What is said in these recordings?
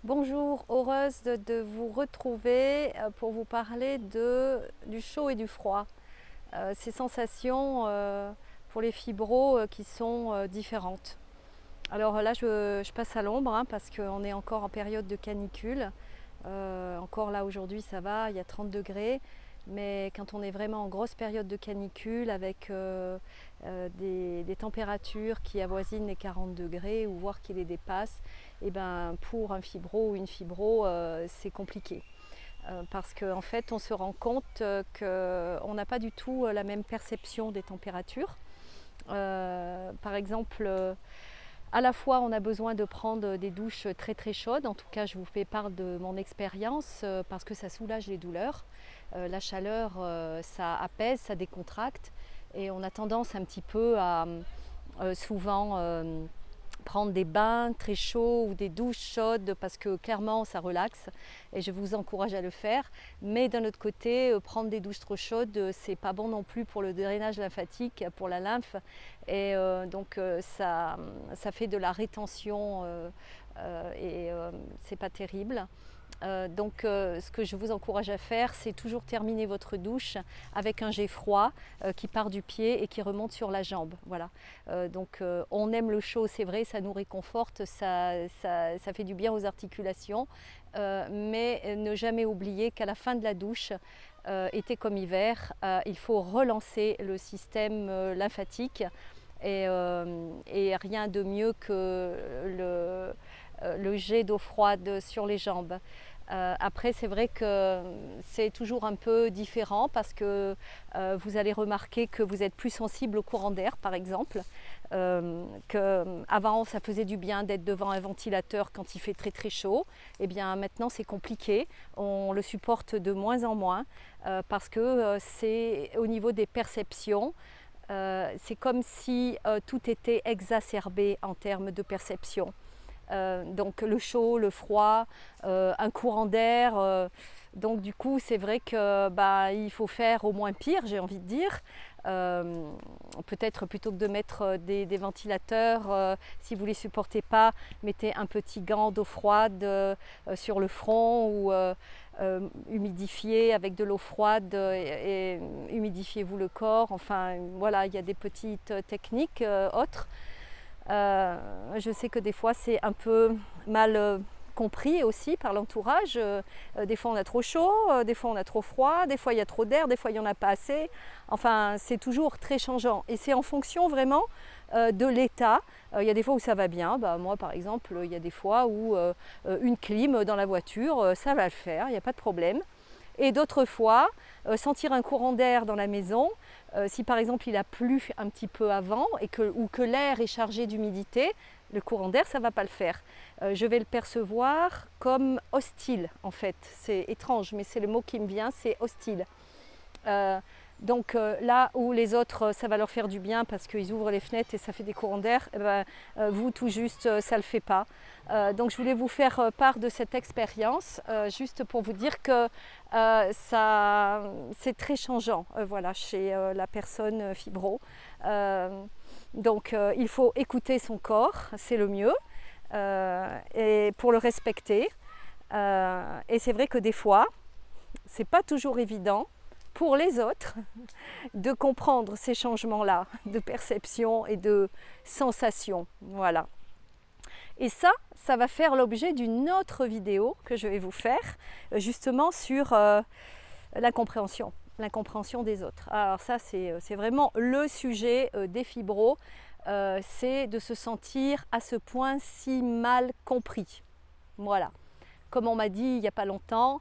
Bonjour, heureuse de vous retrouver pour vous parler du chaud et du froid. Ces sensations pour les fibros qui sont différentes. Alors là, je passe à l'ombre parce qu'on est encore en période de canicule. Encore là aujourd'hui ça va, il y a 30 degrés. Mais quand on est vraiment en grosse période de canicule avec des températures qui avoisinent les 40 degrés ou voire qui les dépassent, et ben pour un fibro ou une fibro, c'est compliqué. Parce qu'en fait, on se rend compte qu'on n'a pas du tout la même perception des températures. Par exemple, à la fois, on a besoin de prendre des douches très très chaudes. En tout cas, je vous fais part de mon expérience parce que ça soulage les douleurs. La chaleur, ça apaise, ça décontracte. Et on a tendance un petit peu à souvent prendre des bains très chauds ou des douches chaudes parce que clairement ça relaxe et je vous encourage à le faire. Mais d'un autre côté, prendre des douches trop chaudes, c'est pas bon non plus pour le drainage lymphatique, pour la lymphe. Et donc ça fait de la rétention et c'est pas terrible. Donc ce que je vous encourage à faire, c'est toujours terminer votre douche avec un jet froid qui part du pied et qui remonte sur la jambe. Voilà. Donc on aime le chaud, c'est vrai, ça nous réconforte, ça fait du bien aux articulations, mais ne jamais oublier qu'à la fin de la douche, été comme hiver, il faut relancer le système lymphatique et rien de mieux que le jet d'eau froide sur les jambes. Après, c'est vrai que c'est toujours un peu différent parce que vous allez remarquer que vous êtes plus sensible au courant d'air, par exemple. Qu'avant, ça faisait du bien d'être devant un ventilateur quand il fait très très chaud. Et bien maintenant, c'est compliqué. On le supporte de moins en moins parce que c'est au niveau des perceptions. C'est comme si tout était exacerbé en termes de perception. Donc le chaud, le froid, un courant d'air. Donc du coup, c'est vrai que il faut faire au moins pire, j'ai envie de dire. Peut-être plutôt que de mettre des ventilateurs, si vous ne les supportez pas, mettez un petit gant d'eau froide sur le front ou humidifiez avec de l'eau froide et humidifiez-vous le corps. Enfin voilà, il y a des petites techniques autres. Je sais que des fois c'est un peu mal compris aussi par l'entourage. Des fois on a trop chaud, des fois on a trop froid, des fois il y a trop d'air, des fois il n'y en a pas assez. Enfin c'est toujours très changeant et c'est en fonction vraiment de l'état. Il y a des fois où ça va bien. Moi par exemple, il y a des fois où une clim dans la voiture, ça va le faire, il n'y a pas de problème. Et d'autres fois, sentir un courant d'air dans la maison, si par exemple il a plu un petit peu avant ou que l'air est chargé d'humidité, le courant d'air, ça ne va pas le faire. Je vais le percevoir comme hostile en fait. C'est étrange, mais c'est le mot qui me vient, c'est hostile. Donc là où les autres, ça va leur faire du bien parce qu'ils ouvrent les fenêtres et ça fait des courants d'air, vous tout juste, ça ne le fait pas. Donc je voulais vous faire part de cette expérience, juste pour vous dire que c'est très changeant voilà, chez la personne fibro. Donc il faut écouter son corps, c'est le mieux, et pour le respecter. Et c'est vrai que des fois, c'est pas toujours évident pour les autres de comprendre ces changements-là de perception et de sensation. Voilà. Et ça va faire l'objet d'une autre vidéo que je vais vous faire justement sur l'incompréhension des autres. Alors ça, c'est vraiment le sujet des fibros, c'est de se sentir à ce point si mal compris. Voilà. Comme on m'a dit il n'y a pas longtemps,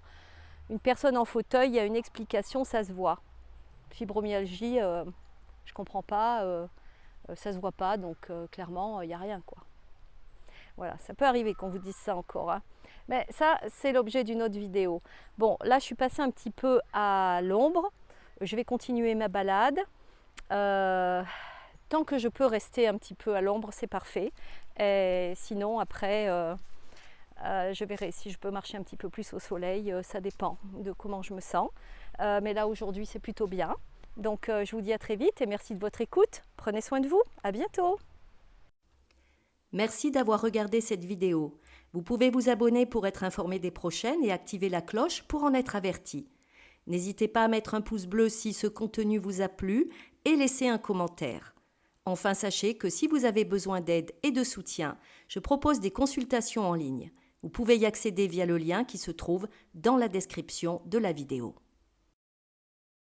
une personne en fauteuil, il y a une explication, ça se voit. Fibromyalgie, je ne comprends pas, ça ne se voit pas, donc clairement, il n'y a rien, quoi. Voilà, ça peut arriver qu'on vous dise ça encore. Hein. Mais ça, c'est l'objet d'une autre vidéo. Bon, là, je suis passée un petit peu à l'ombre. Je vais continuer ma balade. Tant que je peux rester un petit peu à l'ombre, c'est parfait. Et sinon, après, je verrai si je peux marcher un petit peu plus au soleil. Ça dépend de comment je me sens. Mais là, aujourd'hui, c'est plutôt bien. Donc, je vous dis à très vite et merci de votre écoute. Prenez soin de vous. À bientôt. Merci d'avoir regardé cette vidéo. Vous pouvez vous abonner pour être informé des prochaines et activer la cloche pour en être averti. N'hésitez pas à mettre un pouce bleu si ce contenu vous a plu et laisser un commentaire. Enfin, sachez que si vous avez besoin d'aide et de soutien, je propose des consultations en ligne. Vous pouvez y accéder via le lien qui se trouve dans la description de la vidéo.